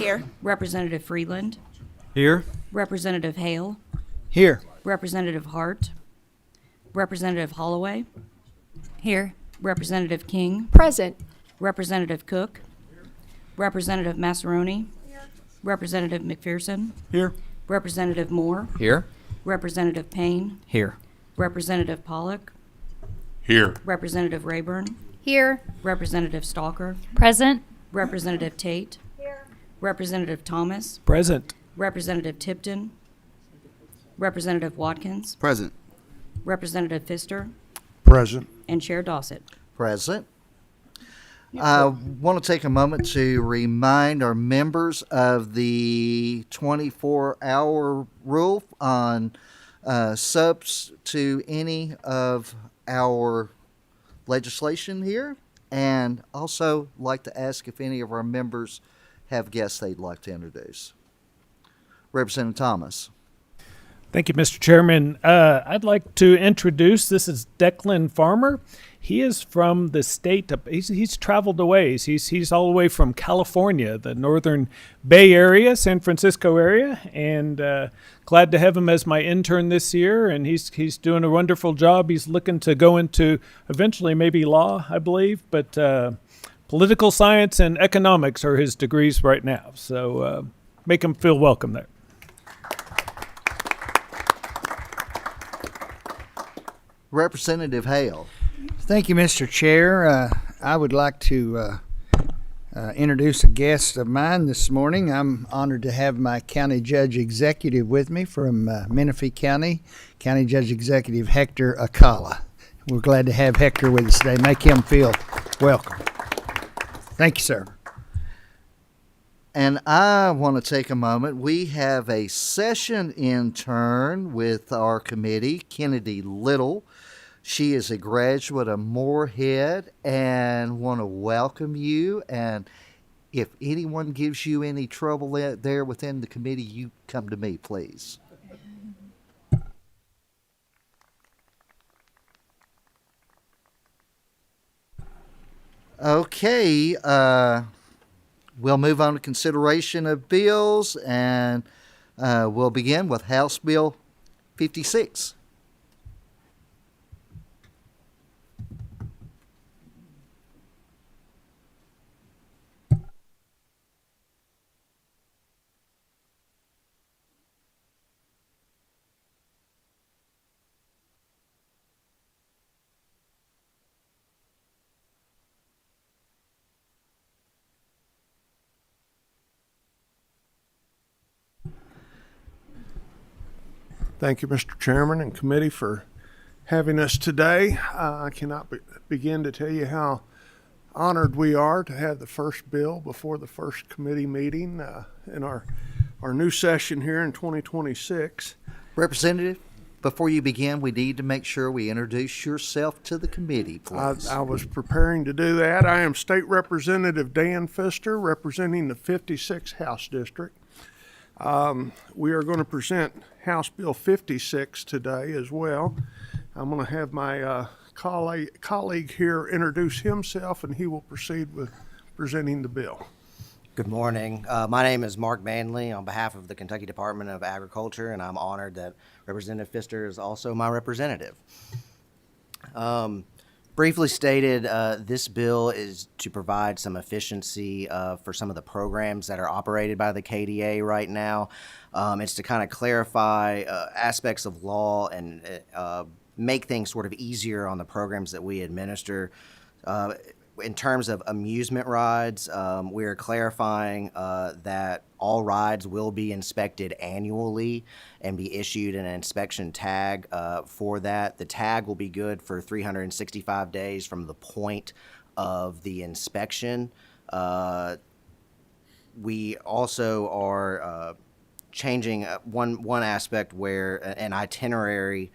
Here. Representative Freeland, Here. Representative Hale, Here. Representative Hart, Representative Holloway, Here. Representative King, Present. Representative Cook, Representative Massaroni, Representative McPherson, Here. Representative Moore, Here. Representative Payne, Here. Representative Pollock, Here. Representative Rayburn, Here. Representative Stalker, Present. Representative Tate, Representative Thomas, Present. Representative Tipton, Representative Watkins, Present. Representative Pfister, Present. and Chair Dossett. Present. I want to take a moment to remind our members of the 24-hour rule on subs to any of our legislation here, and also like to ask if any of our members have guests they'd like to introduce. Representative Thomas. Thank you, Mr. Chairman. I'd like to introduce, this is Declan Farmer. He is from the state of, he's traveled a ways. He's all the way from California, the northern Bay Area, San Francisco area, and glad to have him as my intern this year, and he's doing a wonderful job. He's looking to go into eventually maybe law, I believe, but political science and economics are his degrees right now, so make him feel welcome there. Representative Hale. Thank you, Mr. Chair. I would like to introduce a guest of mine this morning. I'm honored to have my County Judge Executive with me from Menifee County, County Judge Executive Hector Acala. We're glad to have Hector with us today. Make him feel welcome. Thank you, sir. And I want to take a moment. We have a session intern with our committee, Kennedy Little. She is a graduate of Moorhead, and want to welcome you. And if anyone gives you any trouble there within the committee, you come to me, please. Okay, we'll move on to consideration of bills, and we'll begin with House Bill 56. Thank you, Mr. Chairman and committee, for having us today. I cannot begin to tell you how honored we are to have the first bill before the first committee meeting in our new session here in 2026. Representative, before you begin, we need to make sure we introduce yourself to the committee, please. I was preparing to do that. I am State Representative Dan Pfister, representing the 56th House District. We are going to present House Bill 56 today as well. I'm going to have my colleague here introduce himself, and he will proceed with presenting the bill. Good morning. My name is Mark Manley on behalf of the Kentucky Department of Agriculture, and I'm honored that Representative Pfister is also my representative. Briefly stated, this bill is to provide some efficiency for some of the programs that are operated by the KDA right now. It's to kind of clarify aspects of law and make things sort of easier on the programs that we administer. In terms of amusement rides, we are clarifying that all rides will be inspected annually and be issued an inspection tag for that. The tag will be good for 365 days from the point of the inspection. We also are changing one aspect where an itinerary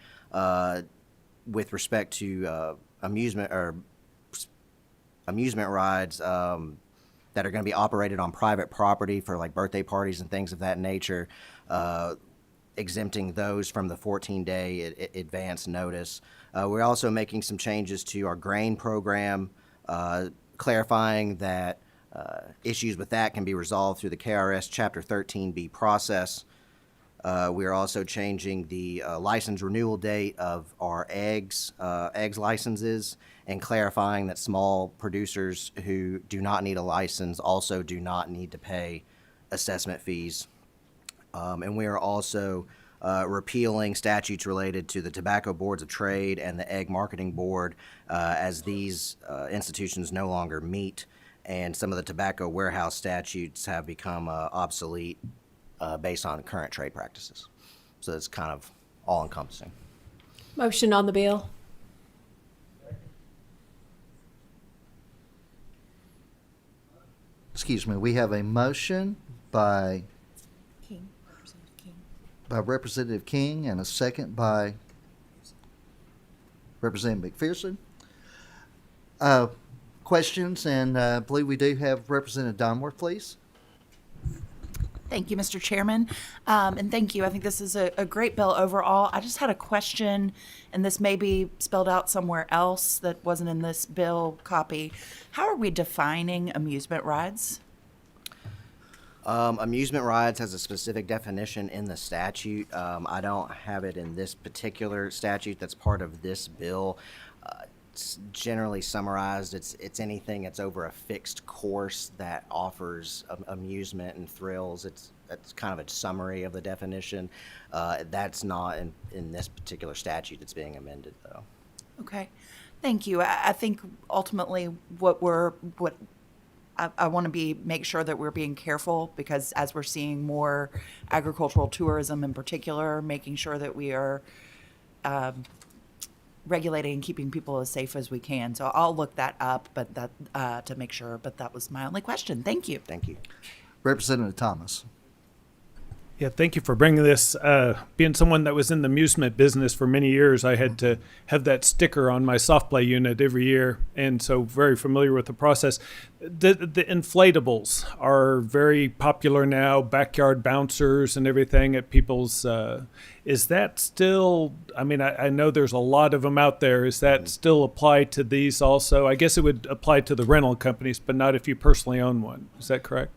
with respect to amusement rides that are going to be operated on private property for like birthday parties and things of that nature, exempting those from the 14-day advance notice. We're also making some changes to our grain program, clarifying that issues with that can be resolved through the KRS Chapter 13B process. We are also changing the license renewal date of our eggs licenses, and clarifying that small producers who do not need a license also do not need to pay assessment fees. And we are also repealing statutes related to the Tobacco Boards of Trade and the Egg Marketing Board, as these institutions no longer meet, and some of the tobacco warehouse statutes have become obsolete based on current trade practices. So it's kind of all-encompassing. Motion on the bill. Excuse me, we have a motion by Representative King and a second by Representative McPherson. Questions, and I believe we do have Representative Donworth, please. Thank you, Mr. Chairman, and thank you. I think this is a great bill overall. I just had a question, and this may be spelled out somewhere else that wasn't in this bill copy. How are we defining amusement rides? Amusement rides has a specific definition in the statute. I don't have it in this particular statute that's part of this bill. It's generally summarized. It's anything that's over a fixed course that offers amusement and thrills. That's kind of a summary of the definition. That's not in this particular statute that's being amended, though. Okay, thank you. I think ultimately I want to make sure that we're being careful, because as we're seeing more agricultural tourism in particular, making sure that we are regulating and keeping people as safe as we can. So I'll look that up, but that to make sure. But that was my only question. Thank you. Thank you. Representative Thomas. Yeah, thank you for bringing this. Being someone that was in the amusement business for many years, I had to have that sticker on my soft play unit every year, and so very familiar with the process. The inflatables are very popular now, backyard bouncers and everything at people's. Is that still? I mean, I know there's a lot of them out there. Is that still apply to these also? I guess it would apply to the rental companies, but not if you personally own one. Is that correct?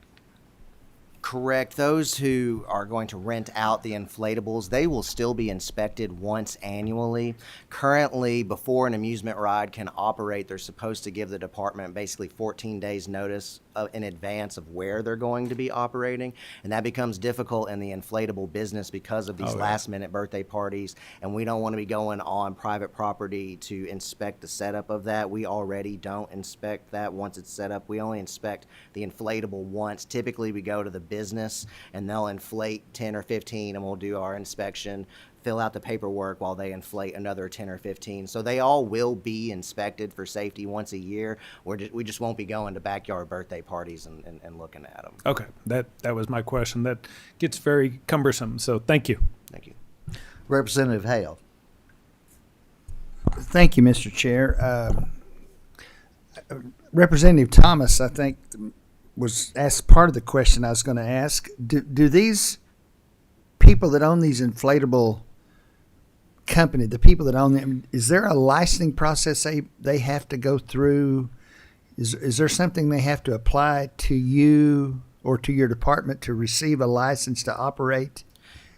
Correct. Those who are going to rent out the inflatables, they will still be inspected once annually. Currently, before an amusement ride can operate, they're supposed to give the department basically 14 days notice in advance of where they're going to be operating, and that becomes difficult in the inflatable business because of these last-minute birthday parties, and we don't want to be going on private property to inspect the setup of that. We already don't inspect that once it's set up. We only inspect the inflatable once. Typically, we go to the business, and they'll inflate 10 or 15, and we'll do our inspection, fill out the paperwork while they inflate another 10 or 15. So they all will be inspected for safety once a year. We just won't be going to backyard birthday parties and looking at them. Okay, that was my question. That gets very cumbersome, so thank you. Thank you. Representative Hale. Thank you, Mr. Chair. Representative Thomas, I think, was asked part of the question I was going to ask. Do these people that own these inflatable company, the people that own them, is there a licensing process they have to go through? Is there something they have to apply to you or to your department to receive a license to operate?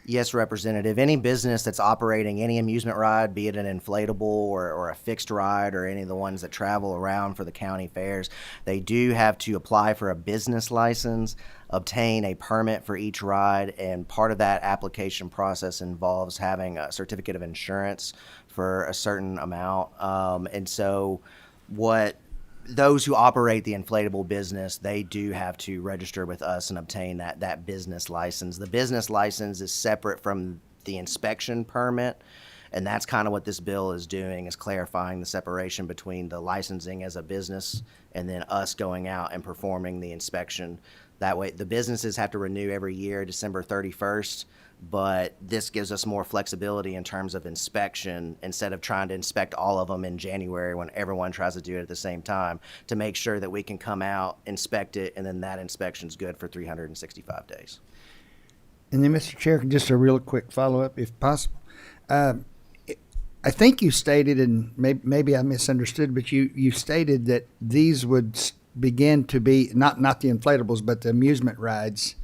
Yes, Representative. Any business that's operating any amusement ride, be it an inflatable or a fixed ride or any of the ones that travel around for the county fairs, they do have to apply for a business license, obtain a permit for each ride, and part of that application process involves having a certificate of insurance for a certain amount. And so those who operate the inflatable business, they do have to register with us and obtain that business license. The business license is separate from the inspection permit, and that's kind of what this bill is doing, is clarifying the separation between the licensing as a business and then us going out and performing the inspection. That way, the businesses have to renew every year, December 31st, but this gives us more flexibility in terms of inspection instead of trying to inspect all of them in January when everyone tries to do it at the same time, to make sure that we can come out, inspect it, and then that inspection's good for 365 days. And then, Mr. Chair, just a real quick follow-up, if possible. I think you stated, and maybe I misunderstood, but you stated that these would begin to be, not the inflatables, but the amusement rides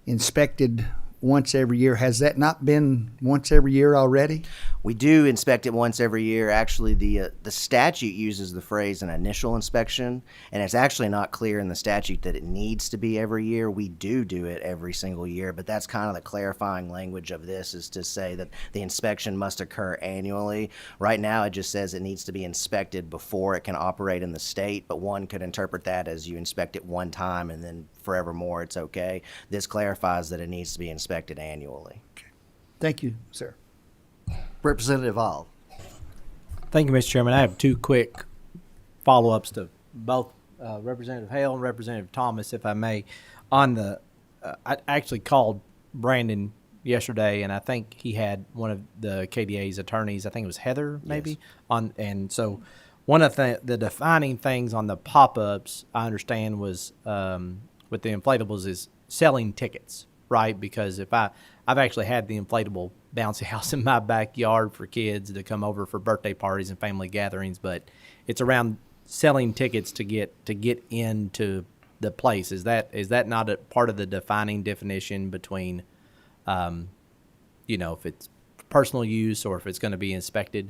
inspected once every year? Has that not been once every year already? We do inspect it once every year. Actually, the statute uses the phrase an initial inspection, and it's actually not clear in the statute that it needs to be every year. We do it every single year, but that's kind of the clarifying language of this, is to say that the inspection must occur annually. Right now, it just says it needs to be inspected before it can operate in the state, but one could interpret that as you inspect it one time and then forevermore it's okay. This clarifies that it needs to be inspected annually. Thank you, sir. Representative All. Thank you, Mr. Chairman. I have two quick follow-ups to both Representative Hale and Representative Thomas, if I may. On the, I actually called Brandon yesterday, and I think he had one of the KDA's attorneys, I think it was Heather, maybe, Yes. on. And so one of the defining things on the pop-ups, I understand, was with the inflatables is selling tickets, right? Because I've actually had the inflatable bouncy house in my backyard for kids to come over for birthday parties and family gatherings, but it's around selling tickets to get into the place. Is that not a part of the defining definition between, if it's personal use or if it's going to be inspected?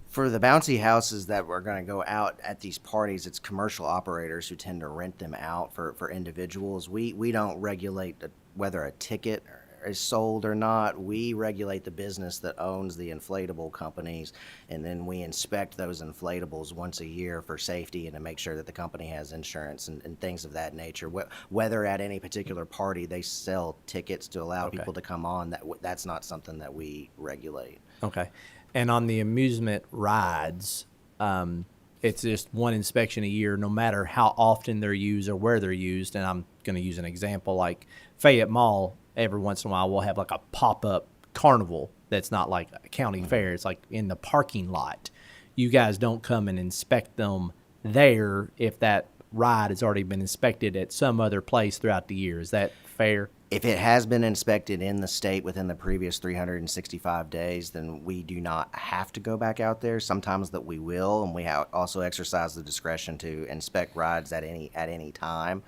For the bouncy houses that we're going to go out at these parties, it's commercial operators who tend to rent them out for individuals. We don't regulate whether a ticket is sold or not. We regulate the business that owns the inflatable companies, and then we inspect those inflatables once a year for safety and to make sure that the company has insurance and things of that nature. Whether at any particular party they sell tickets to allow Okay. people to come on, that's not something that we regulate. Okay. And on the amusement rides, it's just one inspection a year, no matter how often they're used or where they're used. And I'm going to use an example like Fayette Mall. Every once in a while, we'll have like a pop-up carnival that's not like a county fair. It's like in the parking lot. You guys don't come and inspect them there if that ride has already been inspected at some other place throughout the year. Is that fair? If it has been inspected in the state within the previous 365 days, then we do not have to go back out there. Sometimes that we will, and we also exercise the discretion to inspect rides at any time.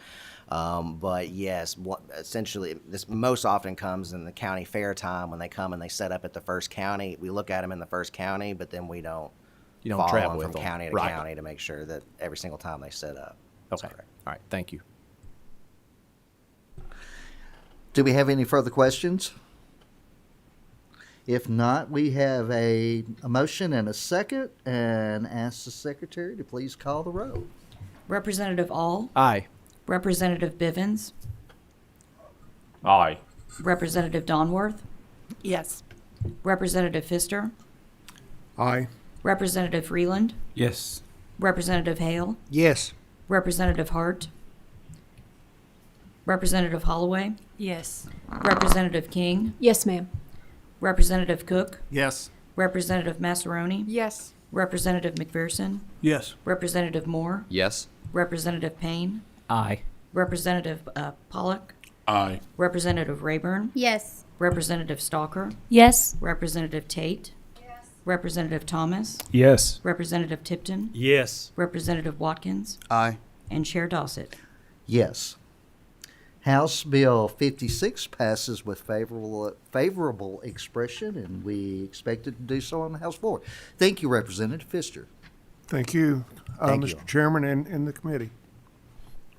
But yes, essentially, this most often comes in the county fair time when they come and they set up at the first county. We look at them in the first county, but then we don't. You don't follow travel them with from them. county to Right. county to make sure that every single time they set up. That's Okay. correct. All right. Thank you. Do we have any further questions? If not, we have a motion and a second, and ask the secretary to please call the roll. Representative All, Aye. Representative Bivens, Aye. Representative Donworth, Yes. Representative Pfister, Aye. Representative Freeland, Yes. Representative Hale, Yes. Representative Hart, Representative Holloway, Yes. Representative King, Yes, ma'am. Representative Cook, Yes. Representative Massaroni, Yes. Representative McPherson, Yes. Representative Moore, Yes. Representative Payne, Aye. Representative Pollock, Aye. Representative Rayburn, Yes. Representative Stalker, Yes. Representative Tate, Representative Thomas, Yes. Representative Tipton, Yes. Representative Watkins, Aye. and Chair Dossett. Yes. House Bill 56 passes with favorable expression, and we expect it to do so on the House floor. Thank you, Representative Pfister. Thank you, Thank you. Mr. Chairman and the committee.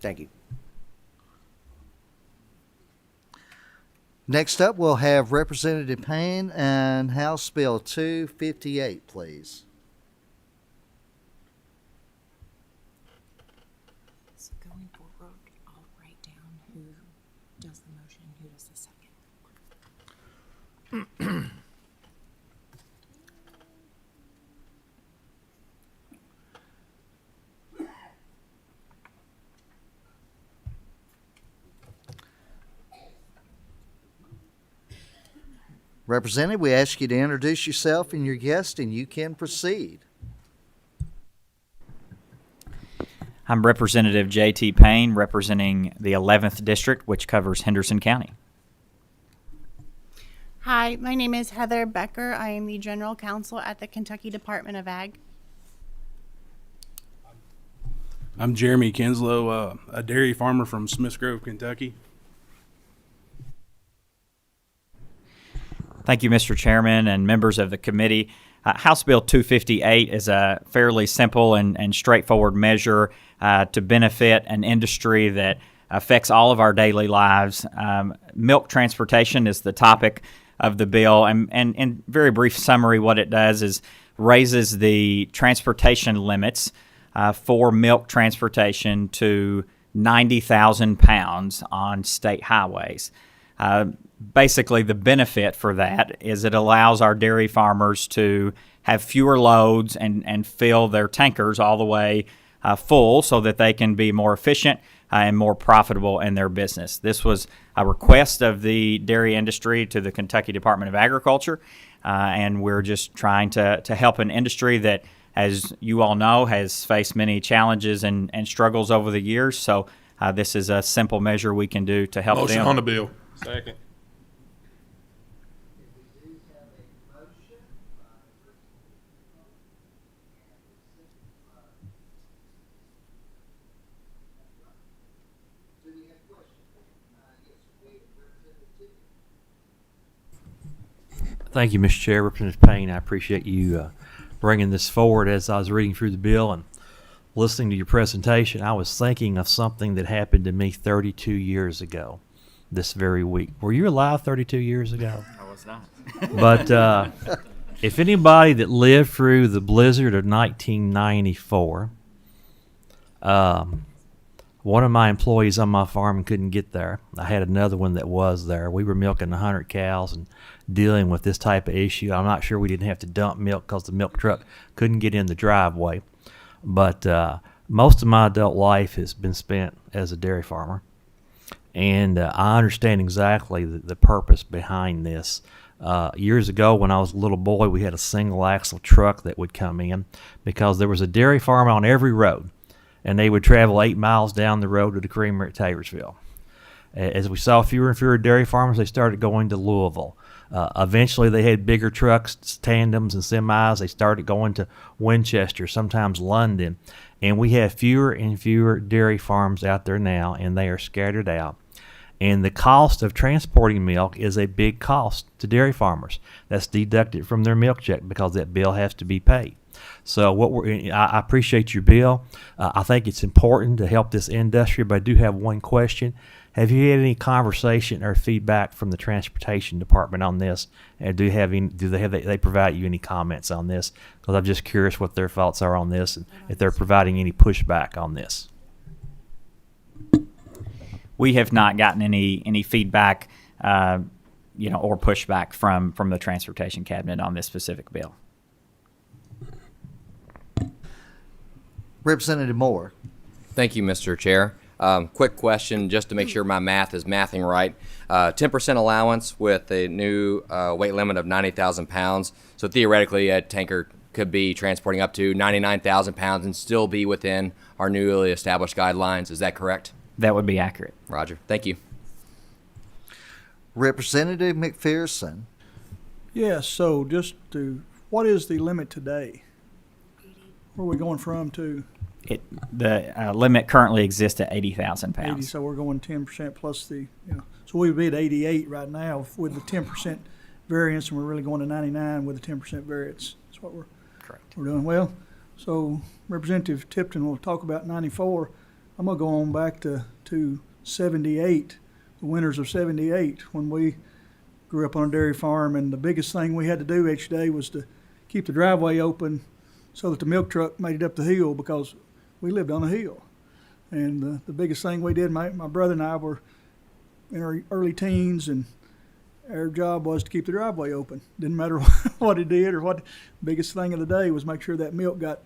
Thank you. Next up, we'll have Representative Payne and House Bill 258, please. So going forward, I'll write down who does the motion, who does the second. Representative, we ask you to introduce yourself and your guest, and you can proceed. I'm Representative J.T. Payne, representing the 11th District, which covers Henderson County. Hi, my name is Heather Becker. I am the General Counsel at the Kentucky Department of Ag. I'm Jeremy Kinslow, a dairy farmer from Smiths Grove, Kentucky. Thank you, Mr. Chairman and members of the committee. House Bill 258 is a fairly simple and straightforward measure to benefit an industry that affects all of our daily lives. Milk transportation is the topic of the bill, and in very brief summary, what it does is raises the transportation limits for milk transportation to 90,000 pounds on state highways. Basically, the benefit for that is it allows our dairy farmers to have fewer loads and fill their tankers all the way full so that they can be more efficient and more profitable in their business. This was a request of the dairy industry to the Kentucky Department of Agriculture, and we're just trying to help an industry that, as you all know, has faced many challenges and struggles over the years. So this is a simple measure we can do to help Motion them. on the bill. Second. Thank you, Mr. Chair. Representative Payne, I appreciate you bringing this forward. As I was reading through the bill and listening to your presentation, I was thinking of something that happened to me 32 years ago this very week. Were you alive 32 years ago? I was not. But if anybody that lived through the blizzard of 1994, one of my employees on my farm couldn't get there. I had another one that was there. We were milking 100 cows and dealing with this type of issue. I'm not sure we didn't have to dump milk because the milk truck couldn't get in the driveway. But most of my adult life has been spent as a dairy farmer. And I understand exactly the purpose behind this. Years ago when I was a little boy, we had a single axle truck that would come in because there was a dairy farm on every road. And they would travel 8 miles down the road to the creamery at Taylorsville. As we saw fewer and fewer dairy farmers, they started going to Louisville. Eventually, they had bigger trucks, tandems, and semis. They started going to Winchester, sometimes London. And we have fewer and fewer dairy farms out there now, and they are scattered out. And the cost of transporting milk is a big cost to dairy farmers. That's deducted from their milk check because that bill has to be paid. So I appreciate your bill. I think it's important to help this industry, but I do have one question. Have you had any conversation or feedback from the Transportation Department on this? And do they provide you any comments on this? Because I'm just curious what their thoughts are on this and if they're providing any pushback on this. We have not gotten any feedback, or pushback from the Transportation Cabinet on this specific bill. Representative Moore. Thank you, Mr. Chair. Quick question, just to make sure my math is mathing right. 10% allowance with a new weight limit of 90,000 pounds. So theoretically, a tanker could be transporting up to 99,000 pounds and still be within our newly established guidelines. Is that correct? That would be accurate. Roger. Thank you. Representative McPherson. Yes, so what is the limit today? Where are we going from to? The limit currently exists at 80,000 pounds. 80, so we're going 10% plus so we would be at 88 right now with the 10% variance, and we're really going to 99 with the 10% variance. That's what we're doing. Well, so Representative Tipton will talk about 94. I'm going to go on back to 78, the winters of 78, when we grew up on a dairy farm, and the biggest thing we had to do each day was to keep the driveway open so that the milk truck made it up the hill, because we lived on a hill. And the biggest thing we did, my brother and I were in our early teens, and our job was to keep the driveway open. Didn't matter what it did or what. The biggest thing of the day was make sure that milk got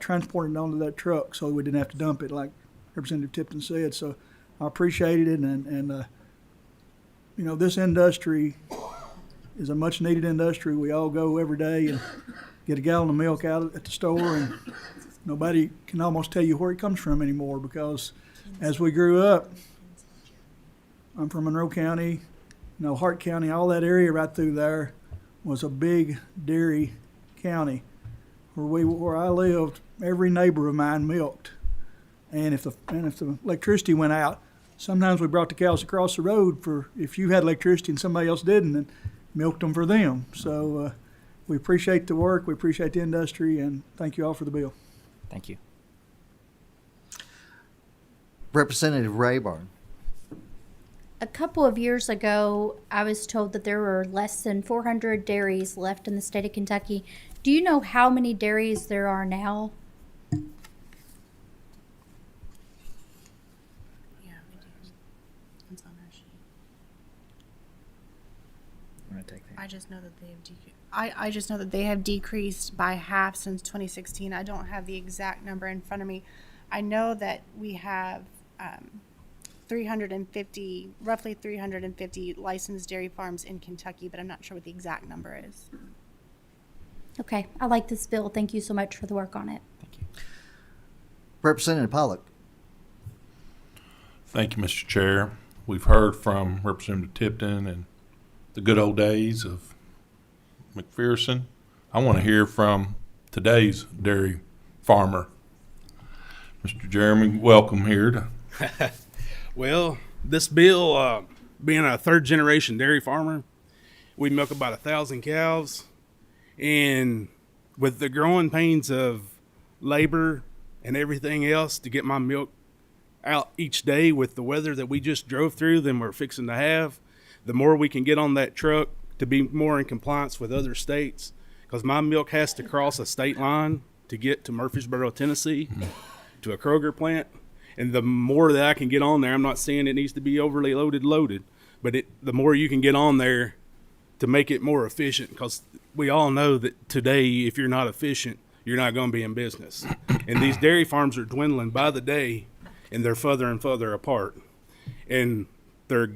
transported onto that truck so we didn't have to dump it, like Representative Tipton said. So I appreciated it, and this industry is a much needed industry. We all go every day and get a gallon of milk out at the store, and nobody can almost tell you where it comes from anymore, because as we grew up, I'm from Monroe County, Hart County, all that area right through there was a big dairy county. Where I lived, every neighbor of mine milked. And if the electricity went out, sometimes we brought the cows across the road for if you had electricity and somebody else didn't, and milked them for them. So we appreciate the work, we appreciate the industry, and thank you all for the bill. Thank you. Representative Rayburn. A couple of years ago, I was told that there were less than 400 dairies left in the state of Kentucky. Do you know how many dairies there are now? Yeah, we do. It's on our sheet. I'm gonna take that. I just know that they have decreased. I just know that they have decreased by half since 2016. I don't have the exact number in front of me. I know that we have 350, roughly 350 licensed dairy farms in Kentucky, but I'm not sure what the exact number is. Okay, I like this bill. Thank you so much for the work on it. Thank you. Representative Pollock. Thank you, Mr. Chair. We've heard from Representative Tipton and the good old days of McPherson. I want to hear from today's dairy farmer. Mr. Jeremy, welcome here to Well, this bill, being a third-generation dairy farmer, we milk about 1,000 cows, and with the growing pains of labor and everything else to get my milk out each day with the weather that we just drove through than we're fixing to have, the more we can get on that truck to be more in compliance with other states, because my milk has to cross a state line to get to Murfreesboro, Tennessee, to a Kroger plant. And the more that I can get on there, I'm not saying it needs to be overly loaded, but the more you can get on there to make it more efficient, because we all know that today, if you're not efficient, you're not going to be in business. And these dairy farms are dwindling by the day, and they're further and further apart. And they're,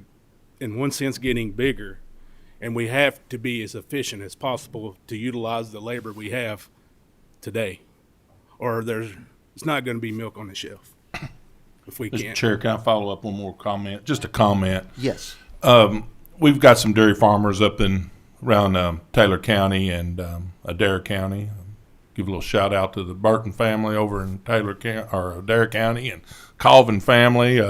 in one sense, getting bigger. And we have to be as efficient as possible to utilize the labor we have today, or it's not going to be milk on the shelf. If we Mr. can't. Chair, can I follow up one more comment? Just a comment. Yes. We've got some dairy farmers up around Taylor County and Adair County. Give a little shout out to the Burton family over in Adair County, and Colvin family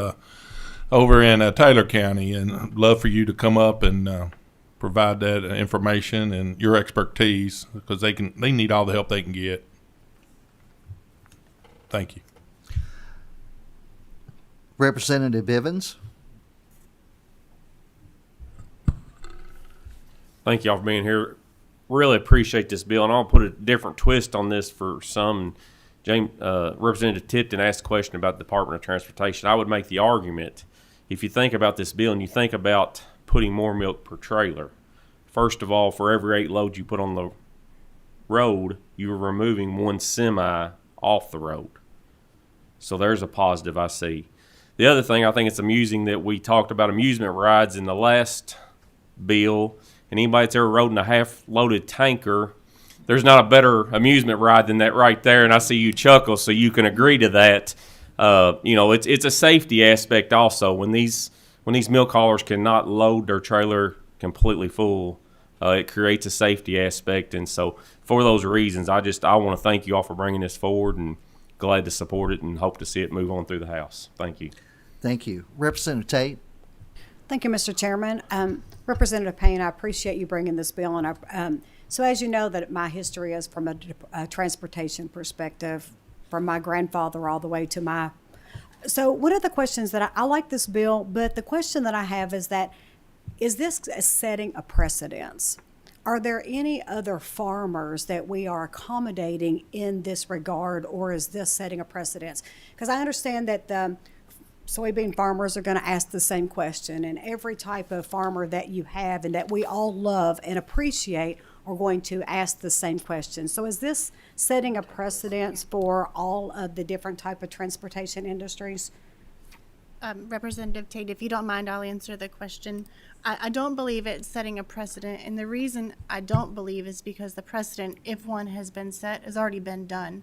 over in Taylor County. And I'd love for you to come up and provide that information and your expertise, because they need all the help they can get. Thank you. Representative Bivens. Thank y'all for being here. Really appreciate this bill, and I'll put a different twist on this for some. Representative Tipton asked a question about the Department of Transportation. I would make the argument, if you think about this bill and you think about putting more milk per trailer, first of all, for every 8 loads you put on the road, you're removing 1 semi off the road. So there's a positive I see. The other thing, I think it's amusing that we talked about amusement rides in the last bill, and anybody that's ever rode in a half-loaded tanker, there's not a better amusement ride than that right there, and I see you chuckle, so you can agree to that. It's a safety aspect also. When these milk haulers cannot load their trailer completely full, it creates a safety aspect, and so for those reasons, I want to thank you all for bringing this forward, and glad to support it and hope to see it move on through the House. Thank you. Thank you. Representative Tate. Thank you, Mr. Chairman. Representative Payne, I appreciate you bringing this bill. And so as you know, that my history is from a transportation perspective, from my grandfather all the way to my. So one of the questions that I like this bill, but the question that I have is this setting a precedence? Are there any other farmers that we are accommodating in this regard, or is this setting a precedence? Because I understand that the soybean farmers are going to ask the same question, and every type of farmer that you have and that we all love and appreciate are going to ask the same question. So is this setting a precedence for all of the different type of transportation industries? Representative Tate, if you don't mind, I'll answer the question. I don't believe it's setting a precedent, and the reason I don't believe is because the precedent, if one has been set, has already been done.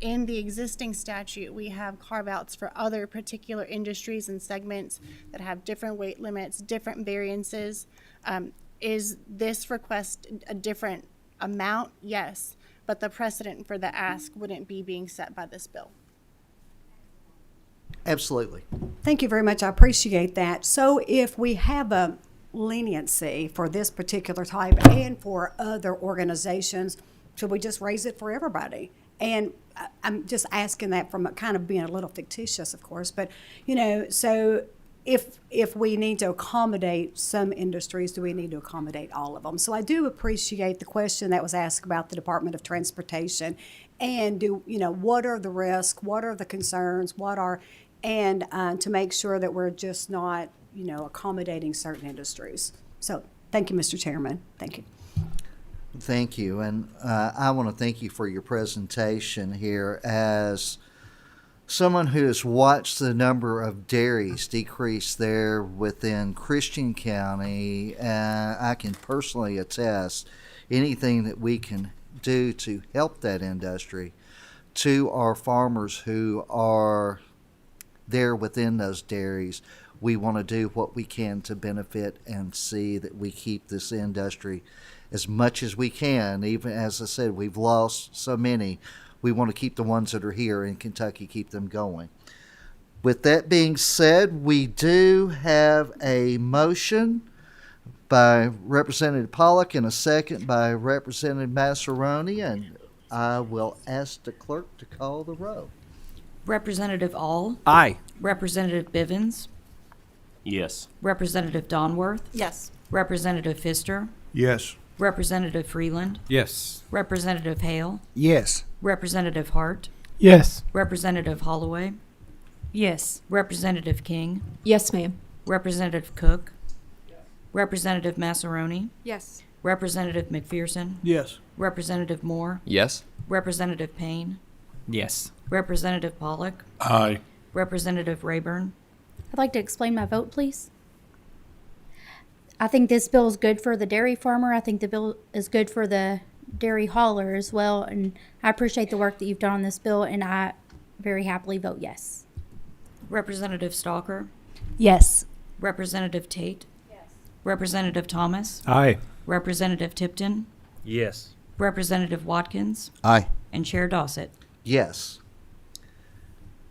In the existing statute, we have carve-outs for other particular industries and segments that have different weight limits, different variances. Is this request a different amount? Yes, but the precedent for the ask wouldn't be being set by this bill. Absolutely. Thank you very much. I appreciate that. So if we have a leniency for this particular type and for other organizations, should we just raise it for everybody? And I'm just asking that from kind of being a little fictitious, of course, but, so if we need to accommodate some industries, do we need to accommodate all of them? So I do appreciate the question that was asked about the Department of Transportation, and what are the risks, what are the concerns, and to make sure that we're just not, accommodating certain industries. So thank you, Mr. Chairman. Thank you. Thank you. And I want to thank you for your presentation here. As someone who has watched the number of dairies decrease there within Christian County, I can personally attest anything that we can do to help that industry to our farmers who are there within those dairies. We want to do what we can to benefit and see that we keep this industry as much as we can. Even as I said, we've lost so many. We want to keep the ones that are here in Kentucky, keep them going. With that being said, we do have a motion by Representative Pollock and a second by Representative Massaroni, and I will ask the clerk to call the roll. Representative All. Aye. Representative Bivens. Yes. Representative Donworth. Yes. Representative Pfister. Yes. Representative Freeland. Yes. Representative Hale. Yes. Representative Hart. Yes. Representative Holloway. Yes. Representative King. Yes, ma'am. Representative Cook. Representative Massaroni. Yes. Representative McPherson. Yes. Representative Moore. Yes. Representative Payne. Yes. Representative Pollock. Aye. Representative Rayburn. I'd like to explain my vote, please. I think this bill is good for the dairy farmer. I think the bill is good for the dairy hauler as well. And I appreciate the work that you've done on this bill, and I very happily vote yes. Representative Stalker. Yes. Representative Tate. Yes. Representative Thomas. Aye. Representative Tipton. Yes. Representative Watkins. Aye. And Chair Dossett. Yes.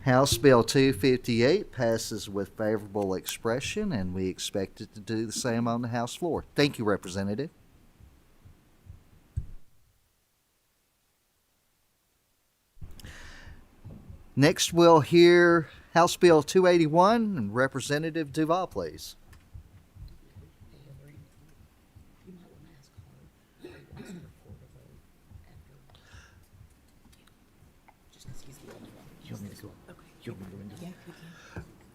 House Bill 258 passes with favorable expression, and we expect it to do the same on the House floor. Thank you, Representative. Next, we'll hear House Bill 281, and Representative Duval, please.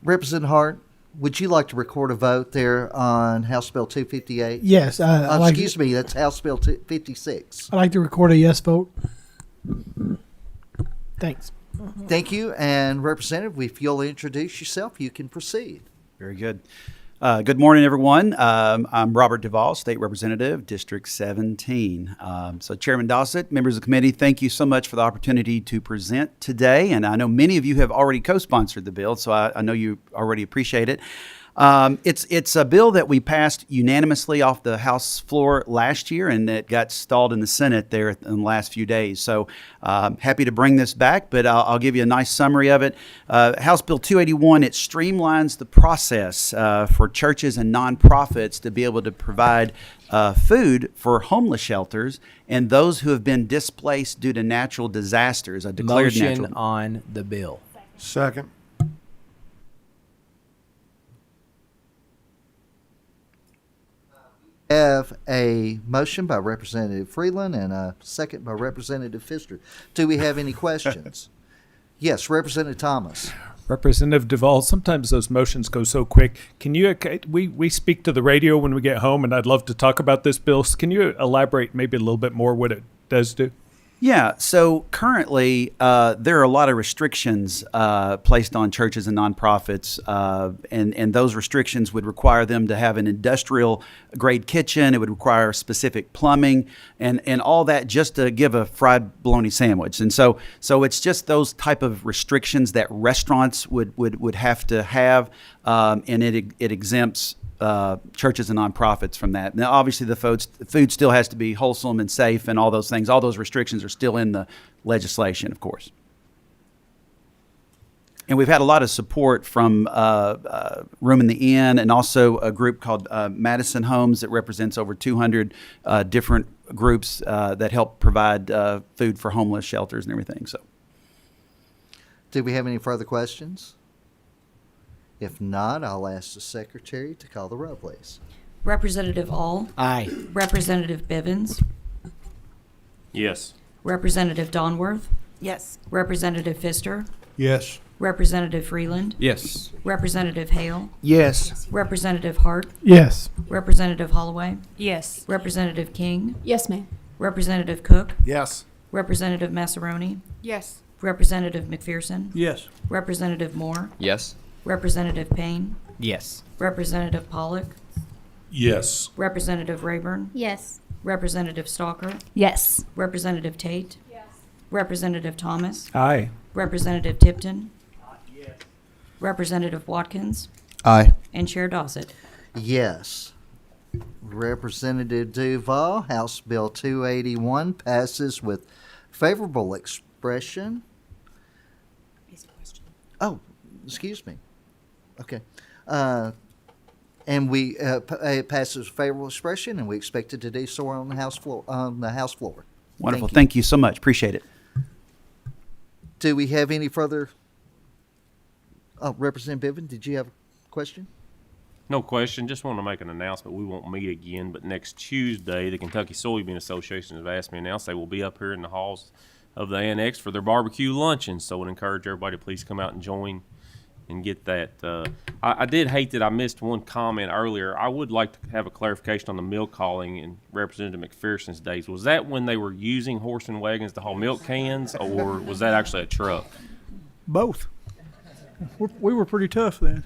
Representative Hart, would you like to record a vote there on House Bill 258? Yes. Excuse me, that's House Bill 56. I'd like to record a yes vote. Thanks. Thank you. And Representative, if you'll introduce yourself, you can proceed. Very good. Good morning, everyone. I'm Robert Duvall, State Representative, District 17. So Chairman Dossett, members of the committee, thank you so much for the opportunity to present today. And I know many of you have already co-sponsored the bill, so I know you already appreciate it. It's a bill that we passed unanimously off the House floor last year, and it got stalled in the Senate there in the last few days. So happy to bring this back, but I'll give you a nice summary of it. House Bill 281, it streamlines the process for churches and nonprofits to be able to provide food for homeless shelters and those who have been displaced due to natural disasters. A declared Motion natural. on the bill. Second. Have a motion by Representative Freeland and a second by Representative Pfister. Do we have any questions? Yes, Representative Thomas. Representative Duvall, sometimes those motions go so quick. Can you, we speak to the radio when we get home, and I'd love to talk about this bill. Can you elaborate maybe a little bit more what it does do? Yeah, so currently there are a lot of restrictions placed on churches and nonprofits, and those restrictions would require them to have an industrial grade kitchen. It would require specific plumbing and all that just to give a fried bologna sandwich. And so it's just those type of restrictions that restaurants would have to have, and it exempts churches and nonprofits from that. Now, obviously, the food still has to be wholesome and safe, and all those things. All those restrictions are still in the legislation, of course. And we've had a lot of support from Room in the Inn, and also a group called Madison Homes that represents over 200 different groups that help provide food for homeless shelters and everything. So, Do we have any further questions? If not, I'll ask the secretary to call the roll, please. Representative All. Aye. Representative Bivens. Yes. Representative Donworth. Yes. Representative Pfister. Yes. Representative Freeland. Yes. Representative Hale. Yes. Representative Hart. Yes. Representative Holloway. Yes. Representative King. Yes, ma'am. Representative Cook. Yes. Representative Massaroni. Yes. Representative McPherson. Yes. Representative Moore. Yes. Representative Payne. Yes. Representative Pollock. Yes. Representative Rayburn. Yes. Representative Stalker. Yes. Representative Tate. Yes. Representative Thomas. Aye. Representative Tipton. Representative Watkins. Aye. And Chair Dossett. Yes. Representative Duval, House Bill 281 passes with favorable expression. Oh, excuse me. Okay. And it passes with favorable expression, and we expect it to do so on the House floor. wonderful. Thank you so much. Appreciate it. Do we have any further? Oh, Representative Bivens, did you have a question? No question. Just want to make an announcement. We won't meet again, but next Tuesday, the Kentucky Soybean Association has asked me to announce they will be up here in the halls of the annex for their barbecue luncheon. So I would encourage everybody to please come out and join and get that. I did hate that I missed one comment earlier. I would like to have a clarification on the milk hauling in Representative McPherson's days. Was that when they were using horse and wagons to haul milk cans, or was that actually a truck? Both. We were pretty tough then.